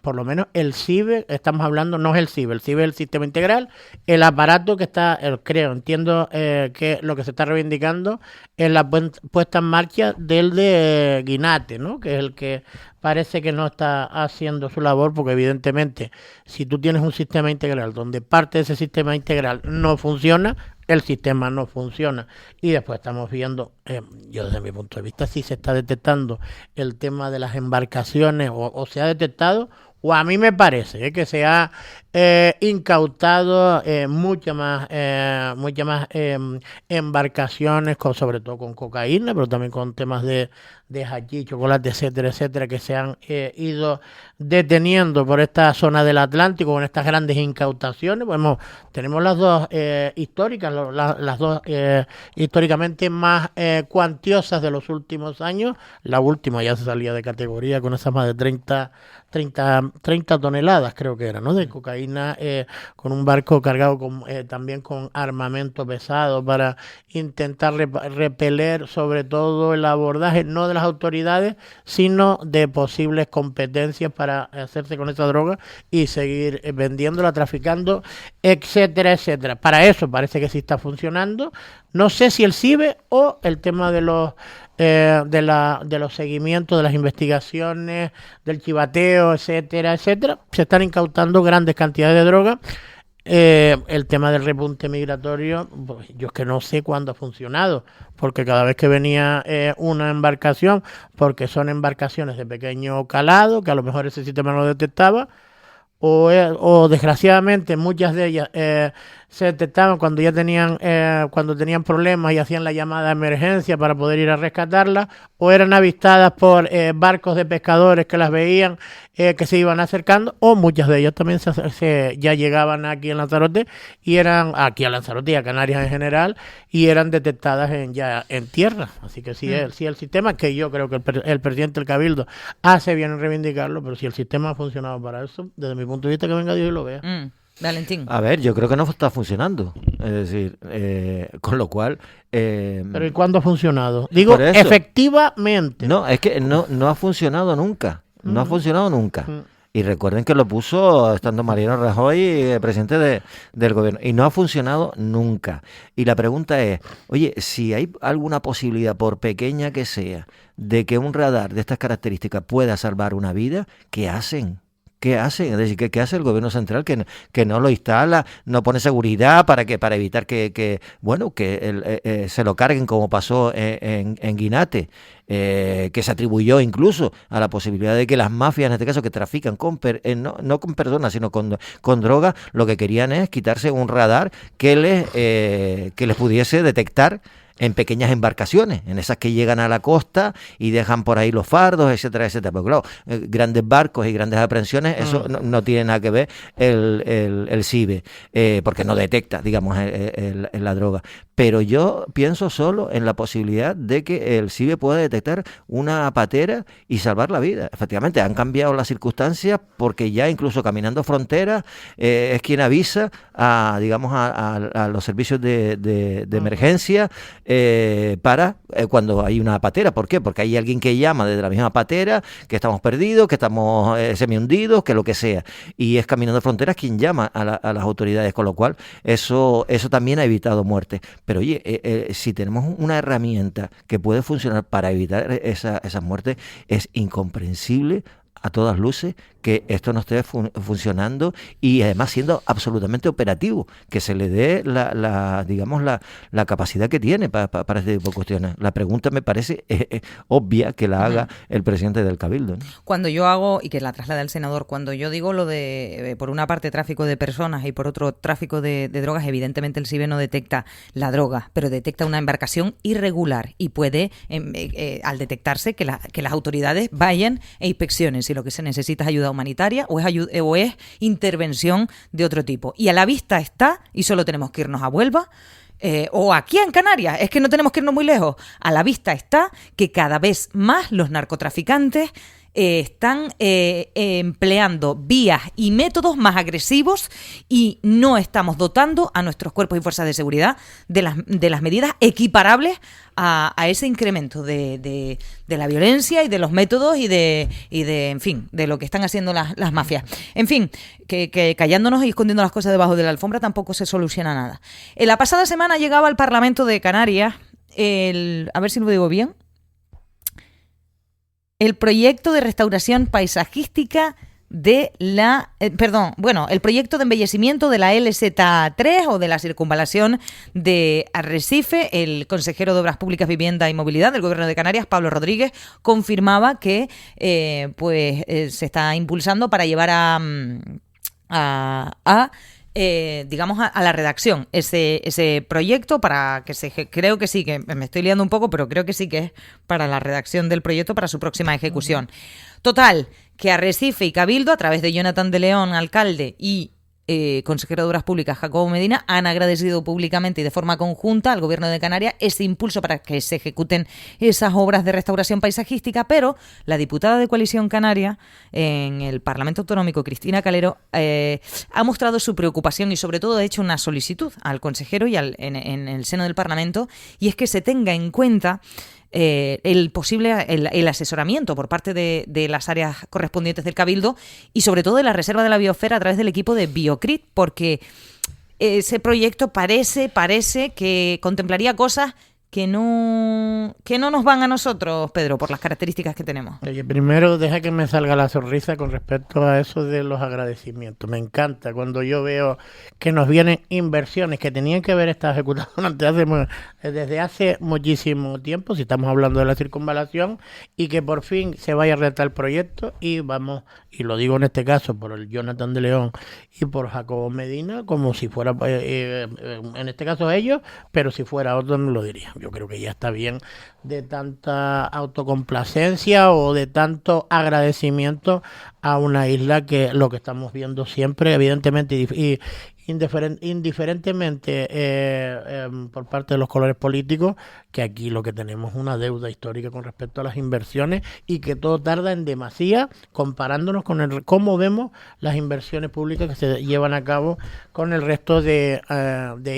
por lo menos el CIBE, estamos hablando, no es el CIBE es el sistema integral, el aparato que está, entiendo que lo que se está reivindicando es la puesta en marcha del de Guinate, ¿no? Que es el que parece que no está haciendo su labor, porque evidentemente si tú tienes un sistema integral donde parte de ese sistema integral no funciona, el sistema no funciona. Y después estamos viendo, yo desde mi punto de vista, si se está detectando el tema de las embarcaciones o se ha detectado, o a mí me parece que se ha incautado muchas más embarcaciones, sobre todo con cocaína, pero también con temas de hachís, chocolate, etcétera, etcétera, que se han ido deteniendo por esta zona del Atlántico con estas grandes incautaciones. Bueno, tenemos las dos históricas, las dos históricamente más cuantiosas de los últimos años. La última ya se salía de categoría con esas más de 30 30 toneladas, creo que era, ¿no? De cocaína, con un barco cargado también con armamento pesado para intentar repeler sobre todo el abordaje, no de las autoridades, sino de posibles competencias para hacerse con esa droga y seguir vendiéndola, traficando, etcétera, etcétera. Para eso parece que sí está funcionando. No sé si el CIBE o el tema de los seguimientos, de las investigaciones, del chivateo, etcétera, etcétera. Se están incautando grandes cantidades de droga. El tema del repunte migratorio, pues, yo es que no sé cuándo ha funcionado, porque cada vez que venía una embarcación, porque son embarcaciones de pequeño calado, que a lo mejor ese sistema no lo detectaba, o desgraciadamente muchas de ellas se detectaban cuando ya tenían problemas y hacían la llamada de emergencia para poder ir a rescatarlas, o eran avistadas por barcos de pescadores que las veían que se iban acercando, o muchas de ellas también ya llegaban aquí en Lanzarote y eran aquí a Lanzarote y a Canarias en general y eran detectadas ya en tierra. Así que sí, el sistema, que yo creo que el presidente del Cabildo hace bien en reivindicarlo, pero si el sistema ha funcionado para eso, desde mi punto de vista, que venga Dios y lo vea. Valentín. A ver, yo creo que no está funcionando. Es decir, con lo cual... ¿Pero y cuándo ha funcionado? Digo, efectivamente. No, es que no ha funcionado nunca. No ha funcionado nunca. Y recuerden que lo puso estando Mariano Rajoy, presidente del gobierno. Y no ha funcionado nunca. Y la pregunta es, oye, si hay alguna posibilidad, por pequeña que sea, de que un radar de estas características pueda salvar una vida, ¿qué hacen? ¿Qué hacen? Es decir, ¿qué hace el gobierno central que no lo instala, no pone seguridad para evitar que se lo carguen, como pasó en Guinate, que se atribuyó incluso a la posibilidad de que las mafias, en este caso, que trafican no con personas, sino con drogas, lo que querían es quitarse un radar que les pudiese detectar en pequeñas embarcaciones, en esas que llegan a la costa y dejan por ahí los fardos, etcétera, etcétera. Pero claro, grandes barcos y grandes aprehensiones, eso no tiene nada que ver el CIBE, porque no detecta, digamos, la droga. Pero yo pienso solo en la posibilidad de que el CIBE pueda detectar una patera y salvar la vida. Efectivamente, han cambiado las circunstancias, porque ya incluso caminando fronteras es quien avisa a los servicios de emergencia, para cuando hay una patera. ¿Por qué? Porque hay alguien que llama desde la misma patera que estamos perdidos, que estamos semi-hundidos, que lo que sea. Y es Caminando Fronteras quien llama a las autoridades, con lo cual eso también ha evitado muertes. Pero oye, si tenemos una herramienta que puede funcionar para evitar esas muertes, es incomprensible a todas luces que esto no esté funcionando y además siendo absolutamente operativo, que se le dé la capacidad que tiene para este tipo de cuestiones. La pregunta me parece obvia que la haga el presidente del Cabildo, ¿no? Cuando yo hago, y que la traslada el senador, cuando yo digo lo de, por una parte, tráfico de personas y por otro, tráfico de drogas, evidentemente el CIBE no detecta la droga, pero detecta una embarcación irregular y puede, al detectarse, que las autoridades vayan e inspeccionen si lo que se necesita es ayuda humanitaria o es intervención de otro tipo. Y a la vista está, y solo tenemos que irnos a Huelva, o aquí en Canarias, es que no tenemos que irnos muy lejos, a la vista está que cada vez más los narcotraficantes están empleando vías y métodos más agresivos y no estamos dotando a nuestros cuerpos y fuerzas de seguridad de las medidas equiparables a ese incremento de la violencia y de los métodos y de en fin, de lo que están haciendo las mafias. En fin, que callándonos y escondiendo las cosas debajo de la alfombra tampoco se soluciona nada. En la pasada semana llegaba al Parlamento de Canarias a ver si lo digo bien, el proyecto de restauración paisajística de el proyecto de embellecimiento de la LZ3 o de la circunvalación de Arrecife. El consejero de Obras Públicas, Vivienda y Movilidad del Gobierno de Canarias, Pablo Rodríguez, confirmaba que se está impulsando para llevar a la redacción ese proyecto para que creo que sí, que me estoy liando un poco, pero creo que sí que es para la redacción del proyecto para su próxima ejecución. Total, que Arrecife y Cabildo, a través de Jonathan de León, alcalde, y consejero de Obras Públicas Jacobo Medina han agradecido públicamente y de forma conjunta al Gobierno de Canarias ese impulso para que se ejecuten esas obras de restauración paisajística, pero la diputada de Coalición Canaria en el Parlamento Autonómico, Cristina Calero, ha mostrado su preocupación y sobre todo ha hecho una solicitud al consejero y en el seno del Parlamento, y es que se tenga en cuenta el asesoramiento por parte de las áreas correspondientes del Cabildo y sobre todo de la Reserva de la Biosfera a través del equipo de Biocrit, porque ese proyecto parece que contemplaría cosas que no nos van a nosotros, Pedro, por las características que tenemos. Oye, primero deja que me salga la sonrisa con respecto a eso de los agradecimientos. Me encanta cuando yo veo que nos vienen inversiones que tenían que haber estado ejecutadas desde hace muchísimo tiempo, si estamos hablando de la circunvalación, y que por fin se vaya a realizar el proyecto y vamos, y lo digo en este caso por el Jonathan de León y por Jacobo Medina, como si fuera, en este caso ellos, pero si fuera otro no lo diría. Yo creo que ya está bien de tanta autocomplacencia o de tanto agradecimiento a una isla que lo que estamos viendo siempre, evidentemente, y indiferentemente por parte de los colores políticos, que aquí lo que tenemos es una deuda histórica con respecto a las inversiones y que todo tarda en demasía comparándonos con cómo vemos las inversiones públicas que se llevan a cabo con el resto de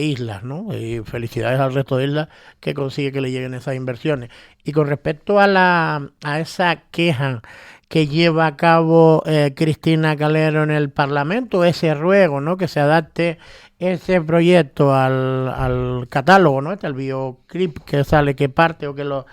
islas, ¿no? Y felicidades al resto de islas que consigue que le lleguen esas inversiones. Y con respecto a esa queja que lleva a cabo Cristina Calero en el Parlamento, ese ruego, ¿no?, que se adapte ese proyecto al catálogo, ¿no?, al Biocrit que sale, que parte o que lo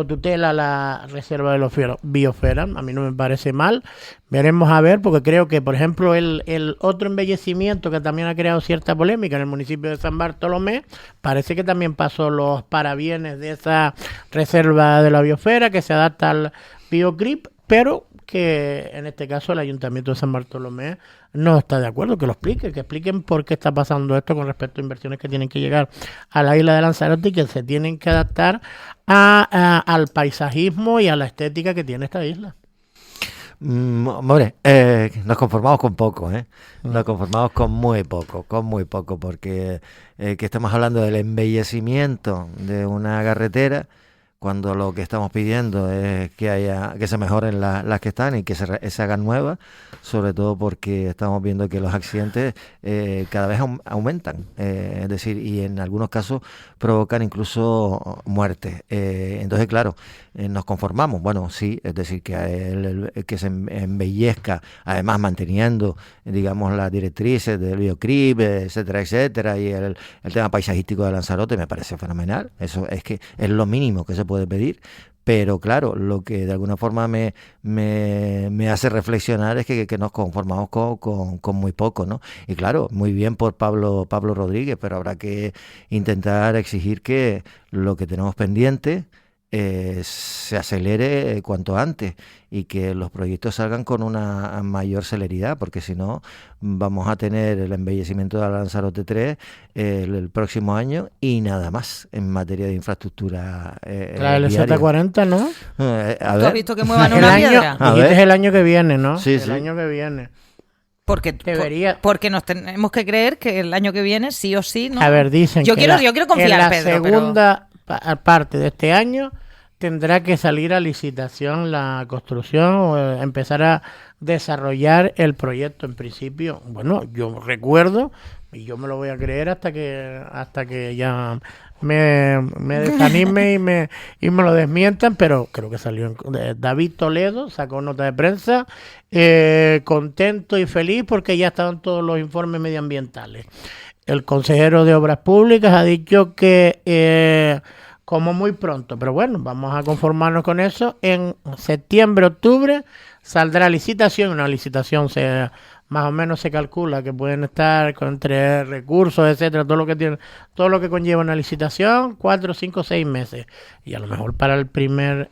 tutela la Reserva de la Biosfera. A mí no me parece mal. Veremos a ver, porque creo que, por ejemplo, el otro embellecimiento que también ha creado cierta polémica en el municipio de San Bartolomé, parece que también pasó los parabienes de esa Reserva de la Biosfera que se adapta al Biocrit, pero que en este caso el Ayuntamiento de San Bartolomé no está de acuerdo, que expliquen por qué está pasando esto con respecto a inversiones que tienen que llegar a la isla de Lanzarote y que se tienen que adaptar al paisajismo y a la estética que tiene esta isla. Hombre, nos conformamos con poco, nos conformamos con muy poco, porque que estamos hablando del embellecimiento de una carretera, cuando lo que estamos pidiendo es que se mejoren las que están y que se hagan nuevas, sobre todo porque estamos viendo que los accidentes cada vez aumentan, es decir, y en algunos casos provocan incluso muertes. Entonces, claro, nos conformamos, bueno, sí, es decir, que se embellezca, además manteniendo, digamos, las directrices del Biocrit, etcétera, y el tema paisajístico de Lanzarote me parece fenomenal. Eso es que es lo mínimo que se puede pedir, pero claro, lo que de alguna forma me hace reflexionar es que nos conformamos con muy poco, ¿no? Y claro, muy bien por Pablo Rodríguez, pero habrá que intentar exigir que lo que tenemos pendiente se acelere cuanto antes y que los proyectos salgan con una mayor celeridad, porque si no vamos a tener el embellecimiento de la Lanzarote 3 el próximo año y nada más en materia de infraestructura la LZ40, ¿no? ¿Tú has visto que muevan una piedra? Es el año que viene, ¿no? Sí, el año que viene. Porque nos tenemos que creer que el año que viene sí o sí, ¿no? A ver, dicen yo quiero confiar, en la Pedro, segunda parte de este año tendrá que salir a licitación la construcción o empezar a desarrollar el proyecto. En principio, bueno, yo recuerdo, y yo me lo voy a creer hasta que ya me desanime y me lo desmientan, pero creo que salió David Toledo, sacó nota de prensa contento y feliz porque ya estaban todos los informes medioambientales. El consejero de Obras Públicas ha dicho que como muy pronto, pero bueno, vamos a conformarnos con eso. En septiembre, octubre saldrá licitación. Una licitación más o menos se calcula que pueden estar entre recursos, etcétera, todo lo que conlleva una licitación, 4, 5, 6 meses. Y a lo mejor para el primer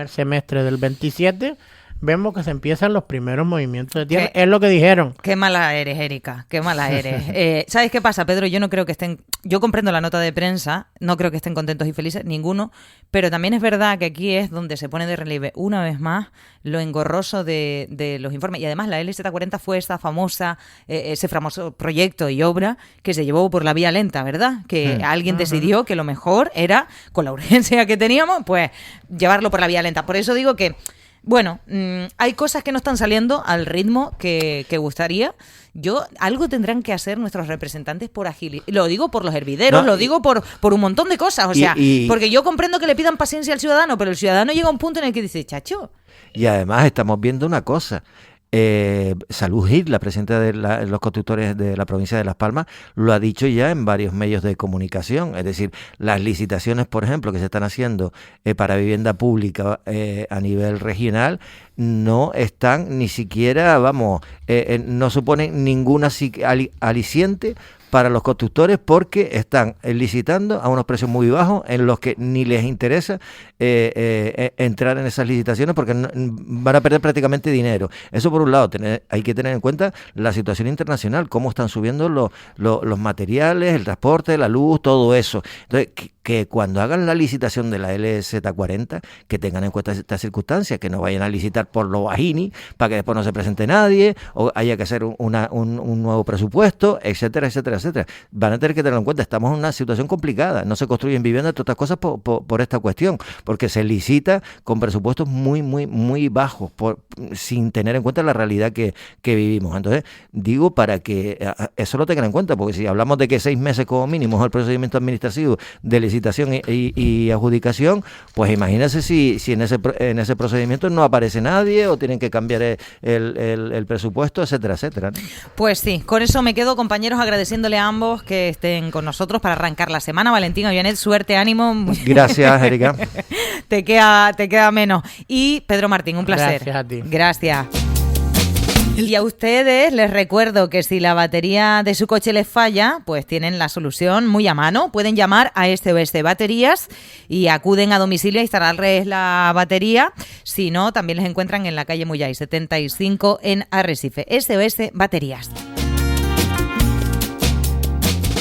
semestre del 27 vemos que se empiezan los primeros movimientos de tierra. Es lo que dijeron. Qué mala eres, Erika, qué mala eres. ¿Sabes qué pasa, Pedro? Yo no creo que estén... Yo comprendo la nota de prensa, no creo que estén contentos y felices, ninguno, pero también es verdad que aquí es donde se pone de relieve una vez más lo engorroso de los informes. Y además la LZ40 fue esa famosa, ese famoso proyecto y obra que se llevó por la vía lenta, ¿verdad? Que alguien decidió que lo mejor era, con la urgencia que teníamos, pues llevarlo por la vía lenta. Por eso digo que, bueno, hay cosas que no están saliendo al ritmo que gustaría. Algo tendrán que hacer nuestros representantes por agilidad. Lo digo por los hervideros, lo digo por un montón de cosas. O sea, porque yo comprendo que le pidan paciencia al ciudadano, pero el ciudadano llega a un punto en el que dice, chacho. Y además estamos viendo una cosa. Salud Gil, la presidenta de los constructores de la provincia de Las Palmas, lo ha dicho ya en varios medios de comunicación. Es decir, las licitaciones, por ejemplo, que se están haciendo para vivienda pública a nivel regional, no están ni siquiera, no suponen ninguna aliciente para los constructores, porque están licitando a unos precios muy bajos en los que ni les interesa entrar en esas licitaciones, porque van a perder prácticamente dinero. Eso por un lado. Hay que tener en cuenta la situación internacional, cómo están subiendo los materiales, el transporte, la luz, todo eso. Entonces, que cuando hagan la licitación de la LZ40, que tengan en cuenta estas circunstancias, que no vayan a licitar por lo bajini, para que después no se presente nadie, o haya que hacer un nuevo presupuesto, etcétera, etcétera, etcétera. Van a tener que tenerlo en cuenta. Estamos en una situación complicada. No se construyen viviendas, todas estas cosas por esta cuestión, porque se licita con presupuestos muy, muy, muy bajos, sin tener en cuenta la realidad que vivimos. Entonces, digo para que eso lo tengan en cuenta, porque si hablamos de que 6 meses como mínimo es el procedimiento administrativo de licitación y adjudicación, pues imagínense si en ese procedimiento no aparece nadie o tienen que cambiar el presupuesto, etcétera, etcétera, ¿no? Pues sí, con eso me quedo, compañeros, agradeciéndole a ambos que estén con nosotros para arrancar la semana. Valentín, Avianet, suerte, ánimo. Gracias, Erika. Te queda menos. Y Pedro Martín, un placer. Gracias a ti. Gracias. Y a ustedes les recuerdo que si la batería de su coche les falla, pues tienen la solución muy a mano. Pueden llamar a SOS Baterías y acuden a domicilio a instalarles la batería. Si no, también les encuentran en la calle Muyay 75 en Arrecife. SOS Baterías.